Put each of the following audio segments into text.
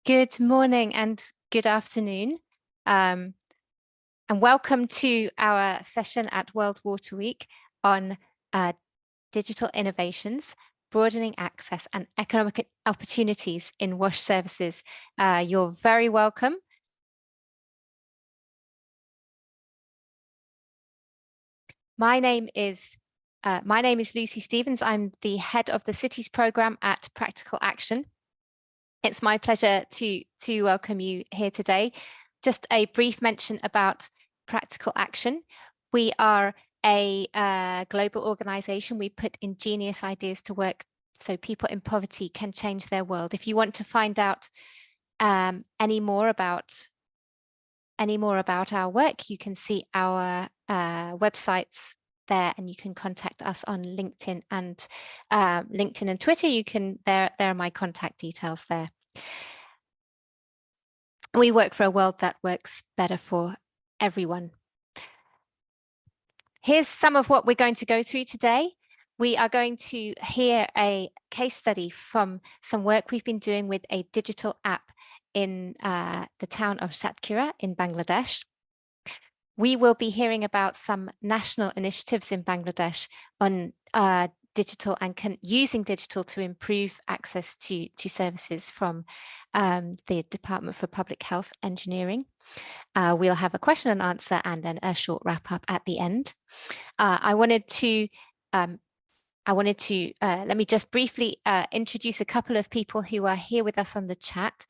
Good morning and good afternoon, and welcome to our session at World Water Week on digital innovations, broadening access and economic opportunities in WASH services. You're very welcome. My name is Lucy Stevens. I'm the head of the Cities Programme at Practical Action. It's my pleasure to welcome you here today. Just a brief mention about Practical Action. We are a global organization. We put ingenious ideas to work so people in poverty can change their world. If you want to find out any more about our work, you can see our websites there, and you can contact us on LinkedIn and Twitter. There are my contact details there. We work for a world that works better for everyone. Here's some of what we're going to go through today. We are going to hear a case study from some work we've been doing with a digital app in the town of Satkhira in Bangladesh. We will be hearing about some national initiatives in Bangladesh on digital and using digital to improve access to services from the Department for Public Health Engineering. We'll have a question and answer and then a short wrap up at the end. Let me just briefly introduce a couple of people who are here with us on the chat.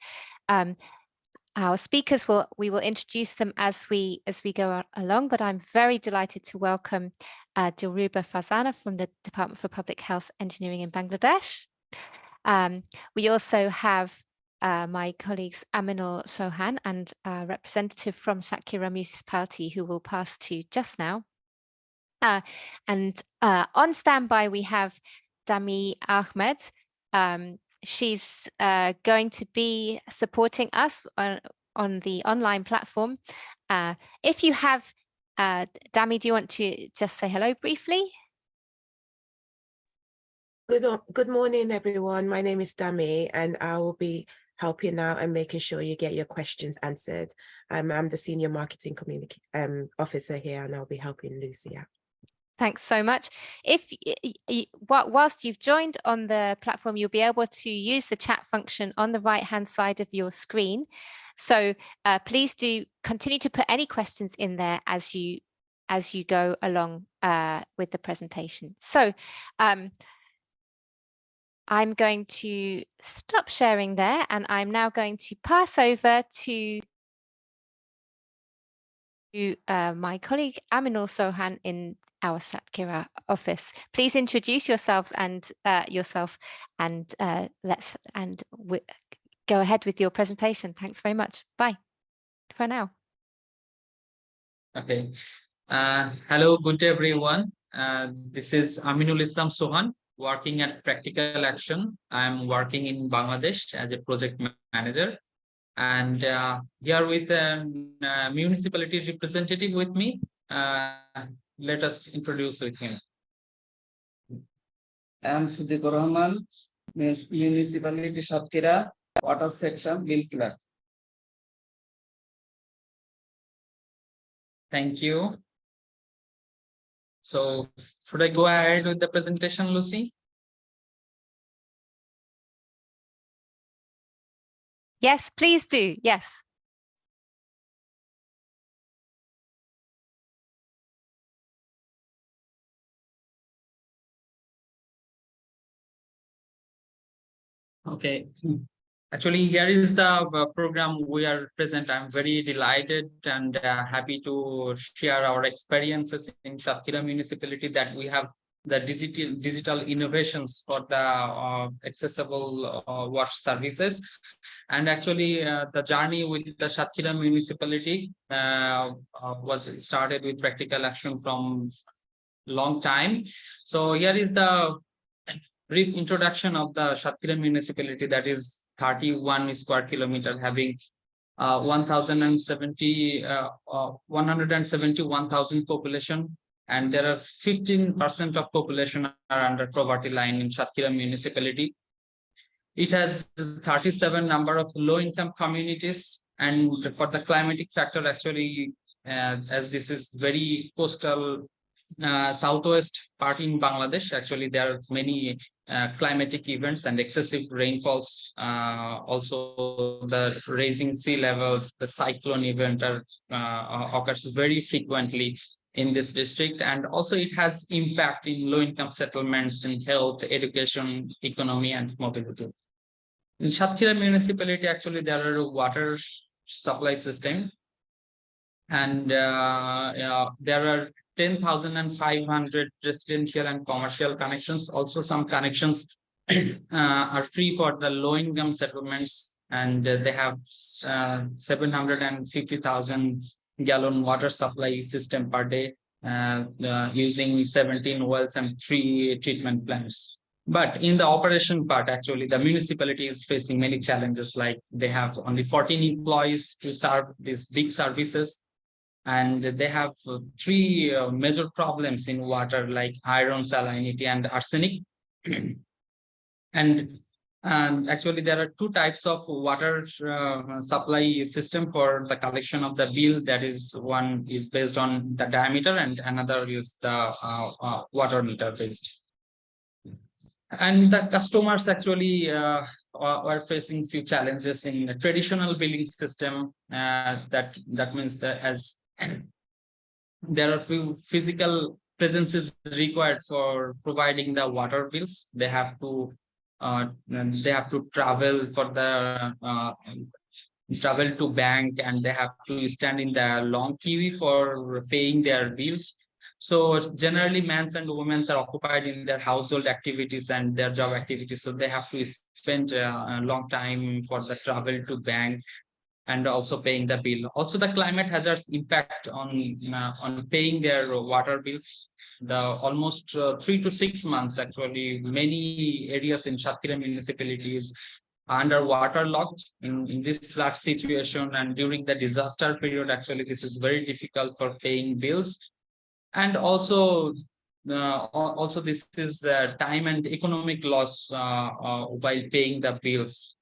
Our speakers we will introduce them as we go along, but I'm very delighted to welcome Dilruba Farzana from the Department for Public Health Engineering in Bangladesh. We also have my colleagues Aminul Sohan and a representative from Satkhira Municipality who will pass to just now. And on standby we have Dami Ahmed. She's going to be supporting us on the online platform. If you have, Dami, do you want to just say hello briefly? Good morning, everyone. My name is Dami, and I will be helping out and making sure you get your questions answered. I'm the Senior Marketing Officer here, and I'll be helping Lucy out. Thanks so much. Whilst you've joined on the platform, you'll be able to use the chat function on the right-hand side of your screen. So please do continue to put any questions in there as you go along with the presentation. So I'm going to stop sharing there, and I'm now going to pass over to my colleague Aminul Sohan in our Satkhira office. Please introduce yourselves and go ahead with your presentation. Thanks very much. Bye for now. Okay. Hello, good day, everyone. This is Aminul Islam Sohan, working at Practical Action. I'm working in Bangladesh as a project manager, and here with a municipality representative with me. Let us introduce with him. I'm Satkhira Rahman, Municipality Satkhira, Water Section, Bill Clerk. Thank you. So, should I go ahead with the presentation, Lucy? Yes, please do. Yes. Okay. Actually, here is the program we are present. I'm very delighted and happy to share our experiences in Satkhira Municipality, that we have the digital innovations for the accessible wash services. And actually, the journey with the Satkhira Municipality was started with Practical Action from long time. So here is the brief introduction of the Satkhira Municipality, that is 31 square kilometer, having 171,000 population, and there are 15% of population are under poverty line in Satkhira Municipality. It has 37 number of low-income communities, and for the climatic factor, actually, as this is very coastal southwest part in Bangladesh, actually there are many climatic events and excessive rainfalls. Also, the raising sea levels, the cyclone event occurs very frequently in this district, and also it has impact in low-income settlements in health, education, economy, and mobility. In Satkhira municipality, actually, there are water supply system, and there are 10,500 residential and commercial connections. Also, some connections are free for the low-income settlements, and they have 750,000 gallon water supply system per day, using 17 wells and 3 treatment plants. But in the operation part, actually, the municipality is facing many challenges, like they have only 14 employees to serve these big services. And they have 3 major problems in water, like iron, salinity, and arsenic. And actually, there are 2 types of water supply system for the collection of the bill. That is, one is based on the diameter, and another is the water meter based. And the customers actually are facing few challenges in the traditional billing system. That means that as there are few physical presences required for providing the water bills. They have to travel for the travel to bank, and they have to stand in the long queue for paying their bills. So generally, men and women are occupied in their household activities and their job activities. So they have to spend a long time for the travel to bank and also paying the bill. Also, the climate hazards impact on paying their water bills. The almost 3 to 6 months, actually, many areas in Satkhira municipalities under waterlogged in this flood situation, and during the disaster period, actually, this is very difficult for paying bills. And also this is time and economic loss while paying the bills.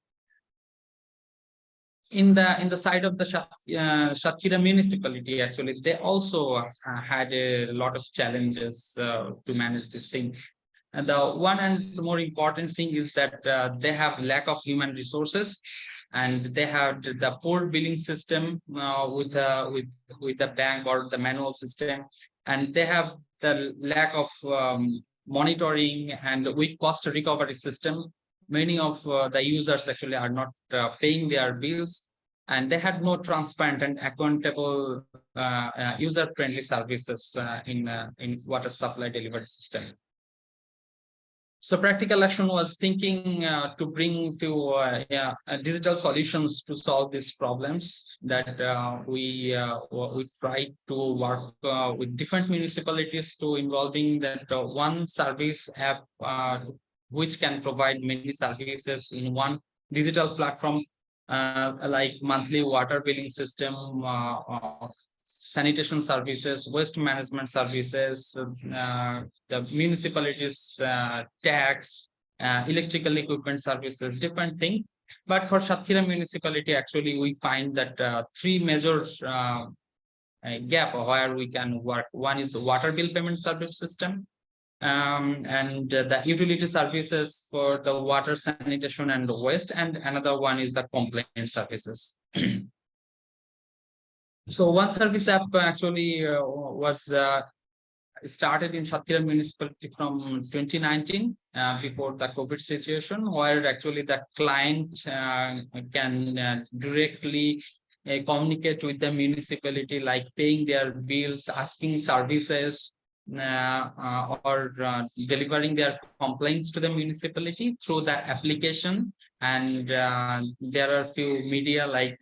In the side of the Satkhira municipality, actually, they also had a lot of challenges to manage this thing. And the one and the more important thing is that they have lack of human resources, and they have the poor billing system with the bank or the manual system, and they have the lack of monitoring and weak cost recovery system. Many of the users actually are not paying their bills, and they had no transparent and accountable user-friendly services in water supply delivery system. So practical action was thinking to bring to digital solutions to solve these problems. That we tried to work with different municipalities to involving that one service app which can provide many services in one digital platform, like monthly water billing system, sanitation services, waste management services, the municipalities tax, electrical equipment services, different thing. But for Satkhira municipality, actually, we find that 3 major gap where we can work. One is water bill payment service system, and the utility services for the water, sanitation, and waste, and another one is the complaint services. So one service app actually was started in Satkhira municipality from 2019, before the COVID situation, where actually the client can directly communicate with the municipality, like paying their bills, asking services, or delivering their complaints to the municipality through the application. And there are few media like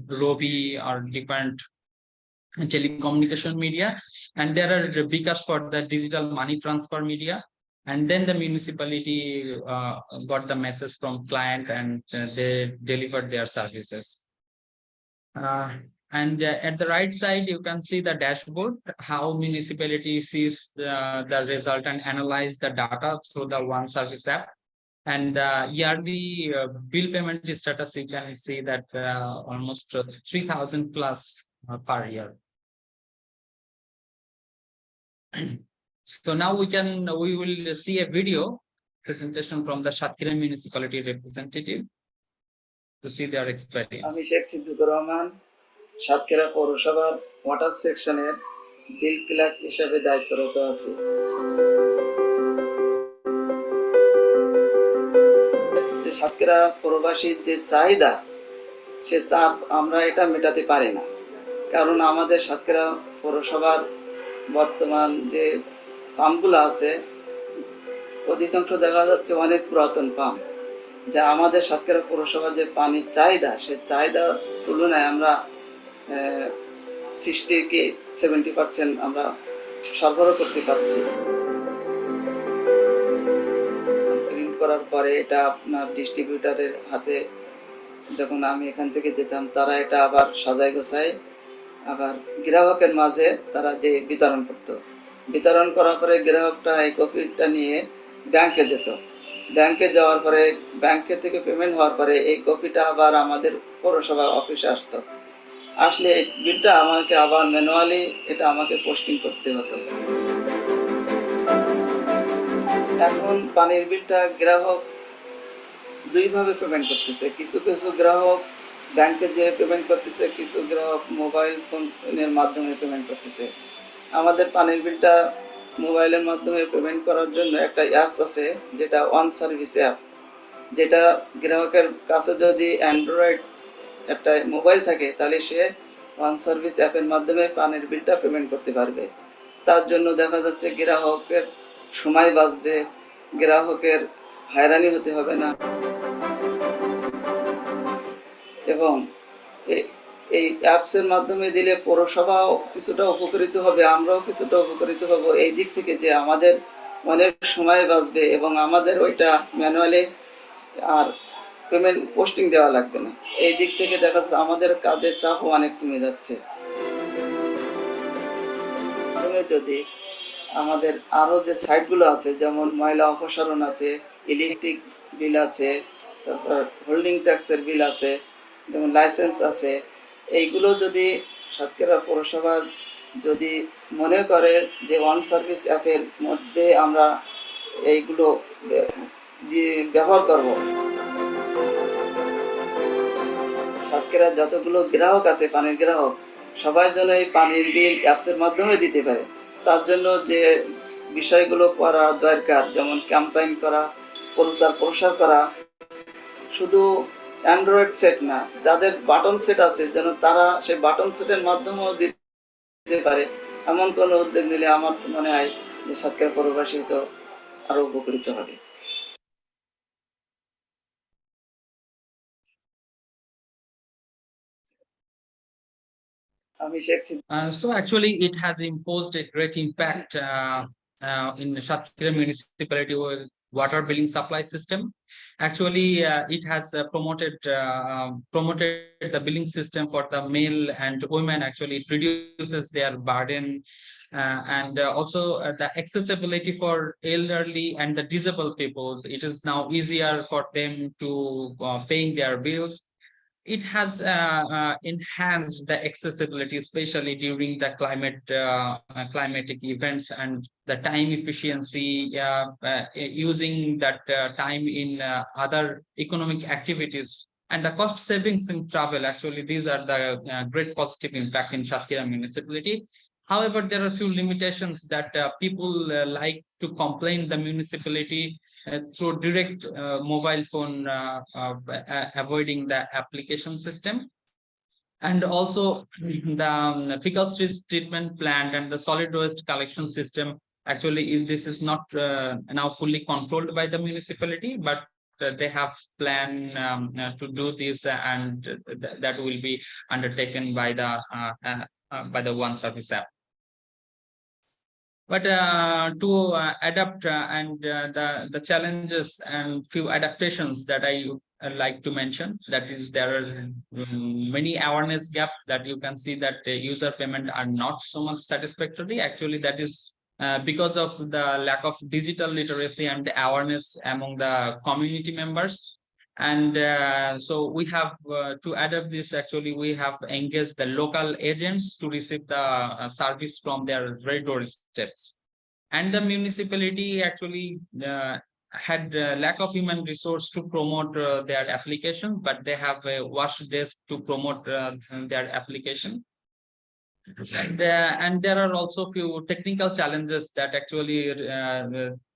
Robi or different telecommunication media, and there are Bikash for the digital money transfer media. And then the municipality got the message from client, and they delivered their services. And at the right side, you can see the dashboard, how municipality sees the result and analyze the data through the one service app. And the yearly bill payment status, you can see that almost 3,000 plus per year. So now we will see a video presentation from the Satkhira Municipality representative to see their experience. আমি শেখ সিদ্দিকুর রহমান সাতক্ষীরা পৌরসভার water সেকশনের বিল clerk হিসেবে দায়িত্বরত আছি। সাতক্ষীরা পৌরবাসীর যে চাহিদা আমরা এটা মেটাতে পারি না, কারণ আমাদের সাতক্ষীরা পৌরসভার বর্তমান যে পাম্পগুলো আছে অধিকাংশ দেখা যাচ্ছে অনেক পুরাতন পাম্প, যা আমাদের সাতক্ষীরা পৌরসভার যে পানির চাহিদা সে চাহিদার তুলনায় আমরা 60-70% আমরা সরবরাহ করতে পারছি। করার পরে এটা আপনার ডিস্ট্রিবিউটারের হাতে যখন আমি এখান থেকে দিতাম, তারা এটা আবার সাজাই গোছায় আবার গ্রাহকের মাঝে তারা যে বিতরণ করত। বিতরণ করার পরে গ্রাহকটা এই কপিটা নিয়ে ব্যাংকে যেত। ব্যাংকে যাওয়ার পরে ব্যাংকে থেকে পেমেন্ট হওয়ার পরে এই কপিটা আবার আমাদের পৌরসভা অফিসে আসতো। আসলে এই বিলটা আমাকে আবার ম্যানুয়ালি এটা আমাকে পোস্টিং করতে হতো। এখন পানির বিলটা গ্রাহক দুইভাবে পেমেন্ট করতেছে। কিছু কিছু গ্রাহক ব্যাংকে যে পেমেন্ট করতেছে, কিছু গ্রাহক মোবাইল ফোনের মাধ্যমে পেমেন্ট করতেছে। আমাদের পানির বিলটা মোবাইলের মাধ্যমে পেমেন্ট করার জন্য একটা অ্যাপস আছে, যেটা ওয়ান সার্ভিস অ্যাপ, যেটা গ্রাহকের কাছে যদি অ্যান্ড্রয়েড একটা মোবাইল থাকে তাহলে সে ওয়ান সার্ভিস অ্যাপের মাধ্যমে পানির বিলটা পেমেন্ট করতে পারবে। তার জন্য দেখা যাচ্ছে গ্রাহকের সময় বাঁচবে, গ্রাহকের হয়রানি হতে হবে না, এবং এই অ্যাপসের মাধ্যমে দিলে পৌরসভাও কিছুটা উপকৃত হবে, আমরাও কিছুটা উপকৃত হব এই দিক থেকে, যে আমাদের অনেক সময় বাঁচবে এবং আমাদের ওইটা ম্যানুয়ালি আর পেমেন্ট পোস্টিং দেওয়া লাগবে না। এই দিক থেকে দেখা যাচ্ছে আমাদের কাজের চাপও অনেক কমে যাচ্ছে। যদি আমাদের আরও যে সাইটগুলো আছে, যেমন ময়লা অপসারণ আছে, ইলেকট্রিক বিল আছে, তারপর হোল্ডিং ট্যাক্সের বিল আছে, যেমন লাইসেন্স আছে, এইগুলো যদি সাতক্ষীরা পৌরসভার যদি মনে করে যে ওয়ান সার্ভিস অ্যাপের মধ্যে আমরা এইগুলো ব্যবহার করব, সাতক্ষীরা যতগুলো গ্রাহক আছে পানির গ্রাহক, সবাই যেন এই পানির বিল অ্যাপসের মাধ্যমে দিতে পারে। তার জন্য যে বিষয়গুলো করা দরকার, যেমন ক্যাম্পেইন করা, প্রচার করা, শুধু অ্যান্ড্রয়েড সেট না, যাদের বাটন সেট আছে যেন তারা সেই বাটন সেটের মাধ্যমেও দিতে পারে, এমন কোনো উদ্যোগ নিলে আমার মনে হয় যে সাতক্ষীরা পৌরবাসী তো আরো উপকৃত হবে। So actually, it has imposed a great impact in Satkhira Municipality with water billing supply system. Actually, it has promoted the billing system for the male and women. Actually, it reduces their burden, and also the accessibility for elderly and the disabled peoples. It is now easier for them to paying their bills. It has enhanced the accessibility, especially during the climatic events, and the time efficiency, using that time in other economic activities, and the cost savings in travel. Actually, these are the great positive impact in Satkhira Municipality. However, there are few limitations that people like to complain the municipality through direct mobile phone, avoiding the application system, and also the fecal treatment plant and the solid waste collection system. Actually, this is not now fully controlled by the municipality, but they have plan to do this, and that will be undertaken by the One Service app. But to adapt and the challenges and few adaptations that I like to mention, that is, there are many awareness gap that you can see that user payment are not so much satisfactory. Actually, that is because of the lack of digital literacy and awareness among the community members. And so we have to adapt this. Actually, we have engaged the local agents to receive the service from their very doorsteps. And the municipality actually had lack of human resource to promote their application, but they have a wash desk to promote their application. And there are also few technical challenges that actually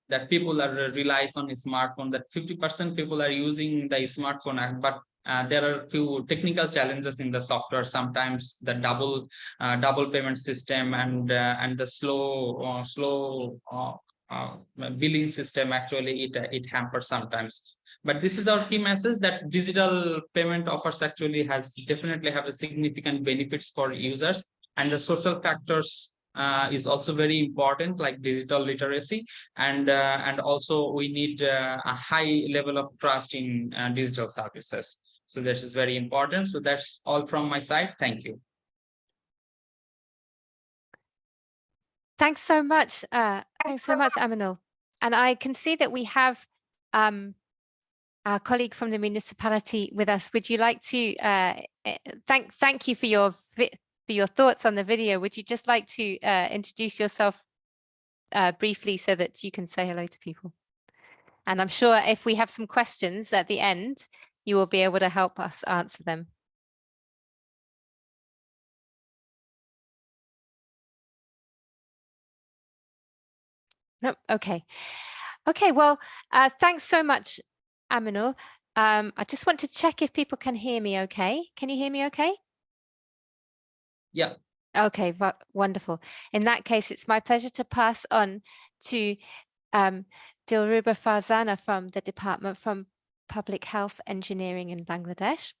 that people are relies on smartphone. That 50% people are using the smartphone, but there are few technical challenges in the software. Sometimes the double payment system and the slow billing system, actually it hampers sometimes. But this is our key message, that digital payment offers actually definitely have a significant benefits for users. And the social factors is also very important, like digital literacy, and also we need a high level of trust in digital services. So that is very important. So that's all from my side. Thank you. Thanks so much. Thanks so much, Aminul. And I can see that we have our colleague from the municipality with us. Would you like to thank you for your thoughts on the video? Would you just like to introduce yourself briefly so that you can say hello to people? And I'm sure if we have some questions at the end, you will be able to help us answer them. No, okay. Okay, well, thanks so much, Aminul. I just want to check if people can hear me okay. Can you hear me okay? Yeah. Okay, wonderful. In that case, it's my pleasure to pass on to Dilruba Farzana from the Department from Public Health Engineering in Bangladesh.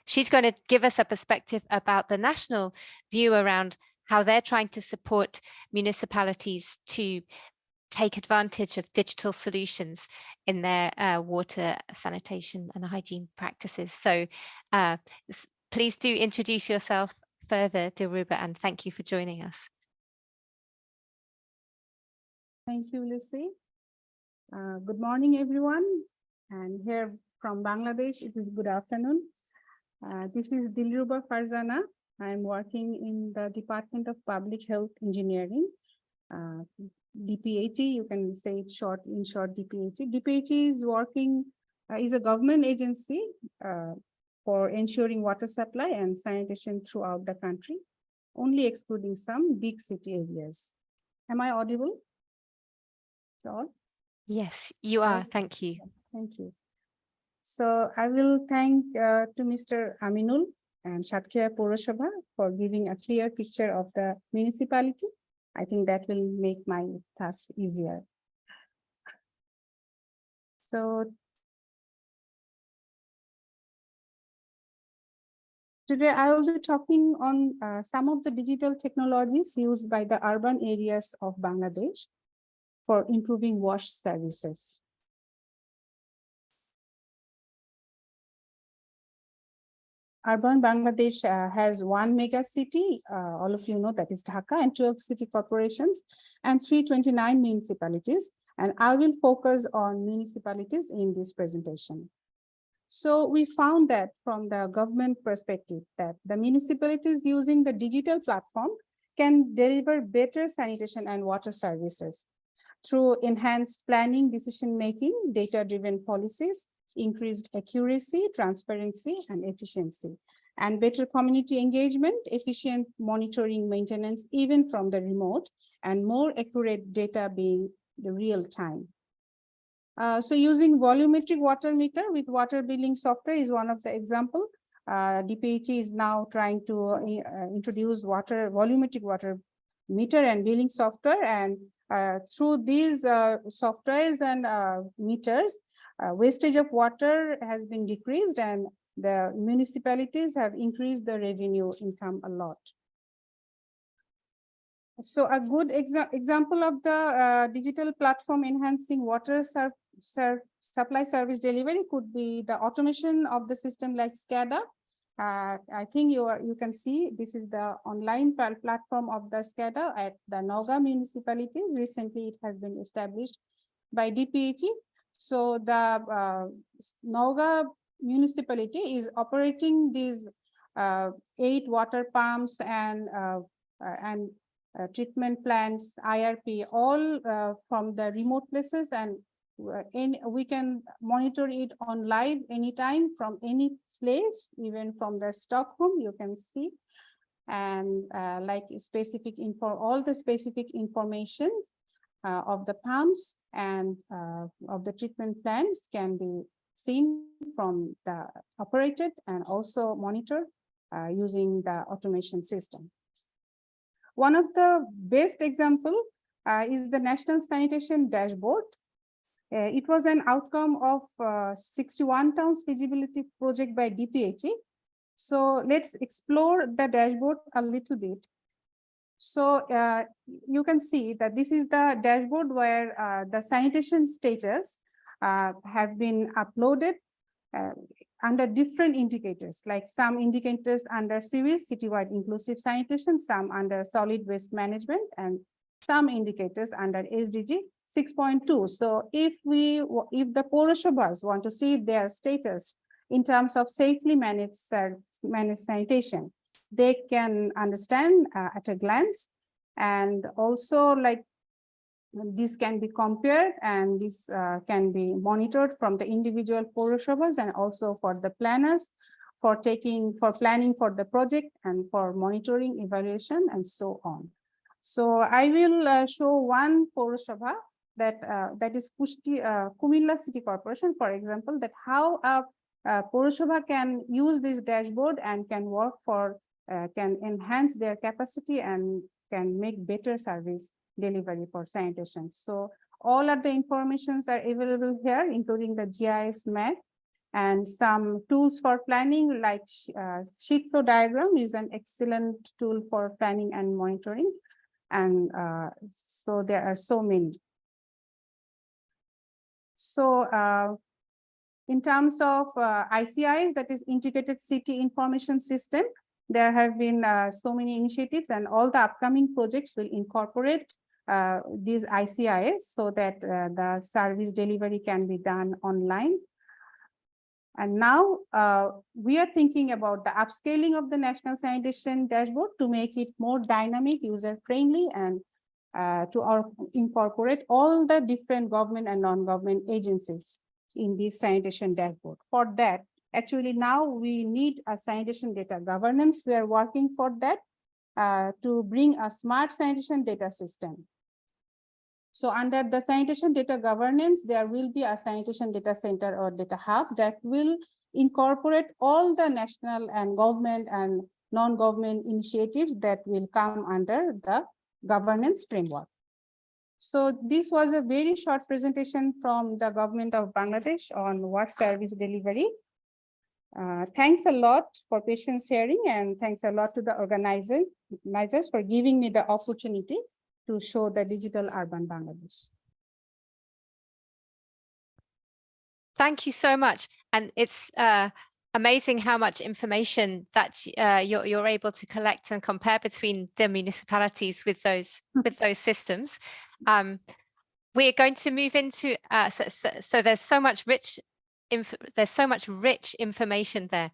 She's going to give us a perspective about the national view around how they're trying to support municipalities to take advantage of digital solutions in their water, sanitation and hygiene practices. So please do introduce yourself further, Dilruba, and thank you for joining us. Thank you, Lucy. Good morning, everyone. And here from Bangladesh, it is good afternoon. This is Dilruba Farzana. I'm working in the Department of Public Health Engineering, DPHE. You can say it in short, DPHE. DPHE is is a government agency for ensuring water supply and sanitation throughout the country, only excluding some big city areas. Am I audible? All? Yes, you are. Thank you. Thank you. So I will thank to Mr. Aminul and Satkhira Purashobha for giving a clear picture of the municipality. I think that will make my task easier. So today I will be talking on some of the digital technologies used by the urban areas of Bangladesh for improving wash services. Urban Bangladesh has one mega city, all of you know, that is Dhaka, and 12 city corporations and 329 municipalities. And I will focus on municipalities in this presentation. So we found that from the government perspective that the municipalities using the digital platform can deliver better sanitation and water services through enhanced planning, decision-making, data-driven policies, increased accuracy, transparency, and efficiency, and better community engagement, efficient monitoring maintenance, even from the remote, and more accurate data being the real time. So using volumetric water meter with water billing software is one of the example. DPHE is now trying to introduce volumetric water meter and billing software, and through these softwares and meters, wastage of water has been decreased and the municipalities have increased the revenue income a lot. So a good example of the digital platform enhancing water supply service delivery could be the automation of the system like SCADA I think you can see this is the online platform of the SCADA at the Naga municipalities. Recently, it has been established by DPHE. So the Naga municipality is operating these 8 water pumps and treatment plants, IRP, all from the remote places, and we can monitor it on live anytime from any place, even from the Stockholm, you can see. And like specific info, all the specific information of the pumps and of the treatment plants can be seen from the operated and also monitored using the automation system. One of the best example is the National Sanitation Dashboard. It was an outcome of 61 towns feasibility project by DPHE. So let's explore the dashboard a little bit. So you can see that this is the dashboard where the sanitation status have been uploaded under different indicators, like some indicators under sewage, citywide inclusive sanitation, some under solid waste management, and some indicators under SDG 6.2. So if the Poroshobhas want to see their status in terms of safely managed sanitation, they can understand at a glance. And also, like, this can be compared, and this can be monitored from the individual Poroshobhas and also for the planners for planning for the project and for monitoring, evaluation, and so on. So I will show one Poroshobha that is Kumilla City Corporation, for example, that how a Poroshobha can use this dashboard and can work for, can enhance their capacity and can make better service delivery for sanitation. So all of the informations are available here, including the GIS map and some tools for planning, like sheet flow diagram is an excellent tool for planning and monitoring. And so there are so many. So in terms of ICIs, that is Integrated City Information System, there have been so many initiatives, and all the upcoming projects will incorporate these ICIs so that the service delivery can be done online. And now we are thinking about the upscaling of the National Sanitation Dashboard to make it more dynamic, user-friendly, and to incorporate all the different government and non-government agencies in this sanitation dashboard. For that, actually now we need a sanitation data governance. We are working for that to bring a smart sanitation data system. So under the sanitation data governance, there will be a sanitation data center or data hub that will incorporate all the national and government and non-government initiatives that will come under the governance framework. So this was a very short presentation from the government of Bangladesh on water service delivery. Thanks a lot for patience hearing, and thanks a lot to the organizers for giving me the opportunity to show the digital urban Bangladesh. Thank you so much. And it's amazing how much information that you're able to collect and compare between the municipalities with those systems. We're going to move into so there's so much rich information there.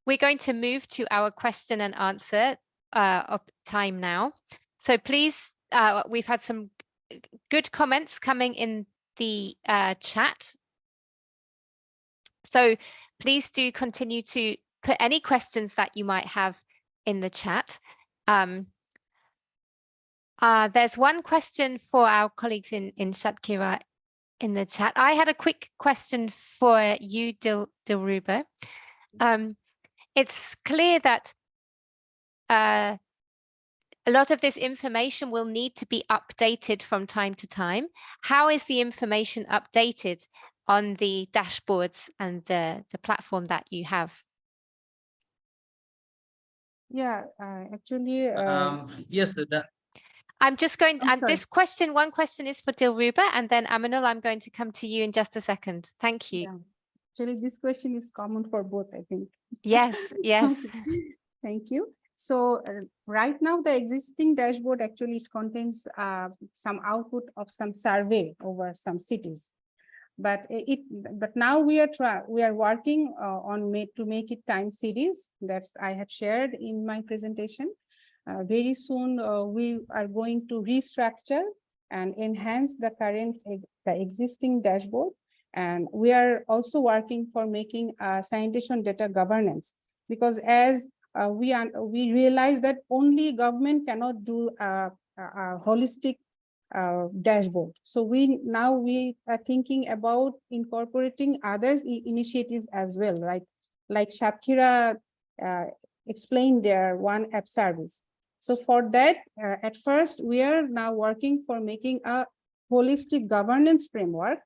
We're going to move to our question and answer of time now. So please, we've had some good comments coming in the chat. So please do continue to put any questions that you might have in the chat. There's one question for our colleagues in Satkhira in the chat. I had a quick question for you, Dilruba. It's clear that a lot of this information will need to be updated from time to time. How is the information updated on the dashboards and the platform that you have? Yeah, actually, yes, I'm just going, and sorry. this question, one question is for Dilruba, and then Aminul, I'm going to come to you in just a second. Thank you. Yeah. Actually, this question is common for both, I think. Yes, yes. Thank you. So right now, the existing dashboard actually it contains some output of some survey over some cities. But now we are working to make it time series. That's I have shared in my presentation. Very soon we are going to restructure and enhance the existing dashboard, and we are also working for making sanitation data governance, because as we realize that only government cannot do a holistic dashboard. So we are thinking about incorporating others initiatives as well, right? Like Satkhira explained their one app service. So for that, at first, we are now working for making a holistic governance framework.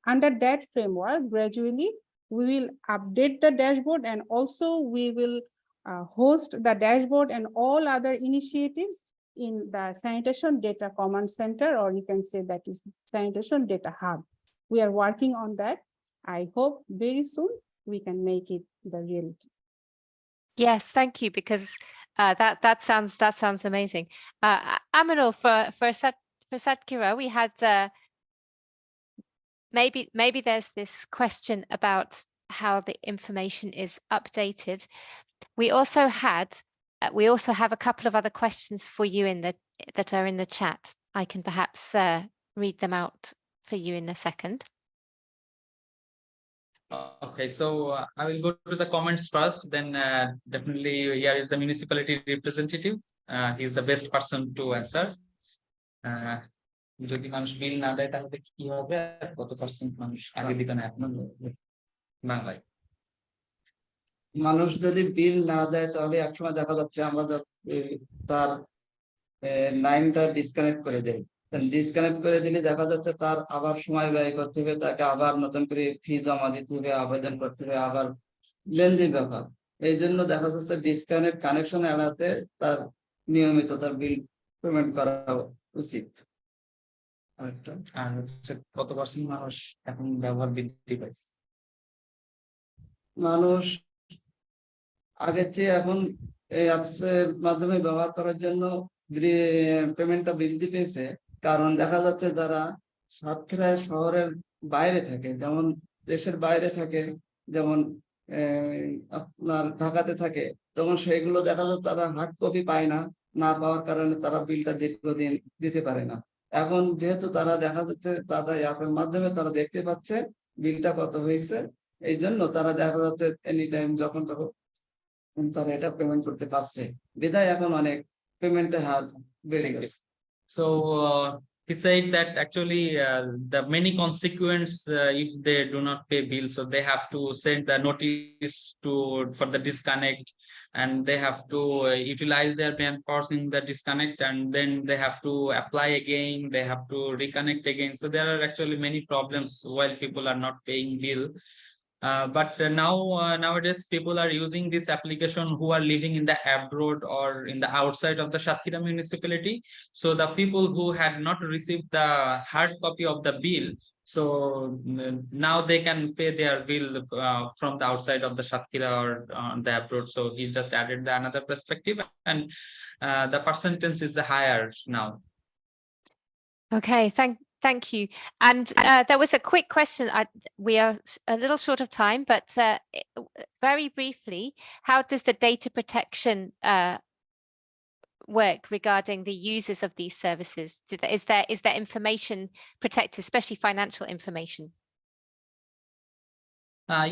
Under that framework, gradually, we will update the dashboard, and also we will host the dashboard and all other initiatives in the Sanitation Data Command Center, or you can say that is Sanitation Data Hub. We are working on that. I hope very soon we can make it the reality. Yes, thank you, because that sounds amazing. Aminul, for Satkhira, we had maybe there's this question about how the information is updated. We also have a couple of other questions for you that are in the chat. I can perhaps read them out for you in a second. Okay, so I will go to the comments first. Then definitely here is the municipality representative. He is the best person to answer. যদি মানুষ বিল না দেয় তাহলে কি হবে, কত percent মানুষ আগে দিত না এখন বাংলায়? মানুষ যদি বিল না দেয় তাহলে একসময় দেখা যাচ্ছে আমরা তার লাইনটা ডিসকানেক্ট করে দেই। ডিসকানেক্ট করে দিলে দেখা যাচ্ছে তার আবার সময় ব্যয় করতে হবে, তাকে আবার নতুন করে ফি জমা দিতে হবে, আবেদন করতে হবে, আবার লেনদেন ব্যাপার। এই জন্য দেখা যাচ্ছে ডিসকানেক্ট কানেকশন এড়াতে তার নিয়মিত তার বিল পেমেন্ট করা উচিত। আর হচ্ছে কত পার্সেন্ট মানুষ এখন ব্যবহার বৃদ্ধি পাইছে? মানুষ আগের চেয়ে এখন এই অ্যাপসের মাধ্যমে ব্যবহার করার জন্য পেমেন্টটা বৃদ্ধি পেয়েছে, কারণ দেখা যাচ্ছে যারা সাতক্ষীরা শহরের বাইরে থাকে, যেমন দেশের বাইরে থাকে, যেমন আপনার ঢাকাতে থাকে, তখন সেগুলো দেখা যাচ্ছে তারা হার্ড কপি পায় না, না পাওয়ার কারণে তারা বিলটা দীর্ঘদিন দিতে পারে না। এখন যেহেতু তারা দেখা যাচ্ছে তাদের অ্যাপের মাধ্যমে তারা দেখতে পাচ্ছে বিলটা কত হয়েছে, এই জন্য তারা দেখা যাচ্ছে এনি টাইম যখন তখন তারা এটা পেমেন্ট করতে পারছে, বিধায় এখন অনেক পেমেন্টের হার বেড়ে গেছে। So he said that actually the many consequence if they do not pay bills, so they have to send the notice for the disconnect, and they have to utilize their manpowers in the disconnect, and then they have to apply again, they have to reconnect again. So there are actually many problems while people are not paying bill. But nowadays people are using this application who are living in the abroad or in the outside of the Satkhira municipality. So the people who had not received the hard copy of the bill, so now they can pay their bill from the outside of the Satkhira or the abroad. So he just added another perspective, and the percentage is higher now. Okay, thank you. And there was a quick question. We are a little short of time, but very briefly, how does the data protection work regarding the users of these services? Is there information protected, especially financial information?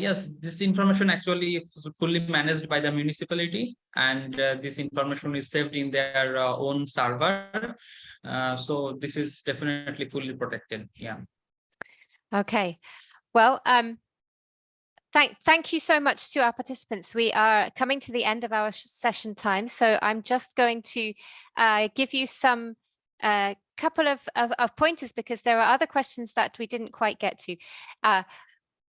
Yes, this information actually is fully managed by the municipality, and this information is saved in their own server. So this is definitely fully protected. Yeah. Okay. Well, thank you so much to our participants. We are coming to the end of our session time, so I'm just going to give you some couple of pointers, because there are other questions that we didn't quite get to.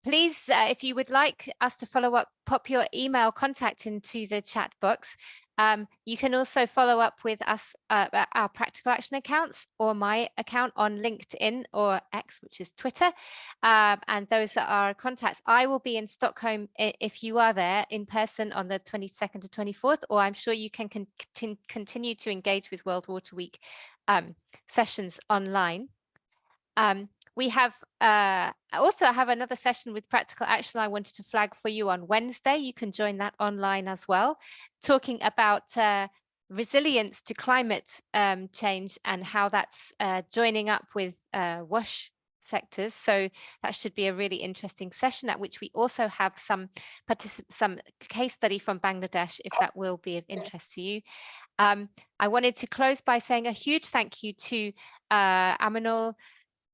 Please, if you would like us to follow up, pop your email contact into the chat box. You can also follow up with us, our practical action accounts, or my account on LinkedIn or X, which is Twitter. And those are our contacts. I will be in Stockholm if you are there in person on the 22nd to 24th, or I'm sure you can continue to engage with World Water Week sessions online. We have also have another session with practical action I wanted to flag for you on Wednesday. You can join that online as well, talking about resilience to climate change and how that's joining up with WASH sectors. So that should be a really interesting session, at which we also have some case study from Bangladesh, if that will be of interest to you. I wanted to close by saying a huge thank you to Aminul,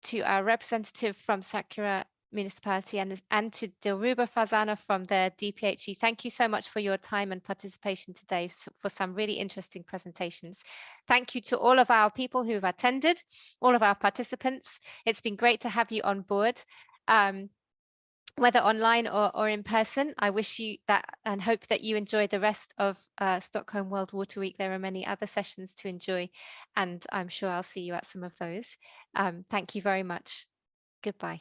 to our representative from Satkhira Municipality, and to Dilruba Fazana from the DPHE. Thank you so much for your time and participation today, for some really interesting presentations. Thank you to all of our people who have attended, all of our participants. It's been great to have you on board, whether online or in person. I wish you that and hope that you enjoy the rest of Stockholm World Water Week. There are many other sessions to enjoy, and I'm sure I'll see you at some of those. Thank you very much. Goodbye.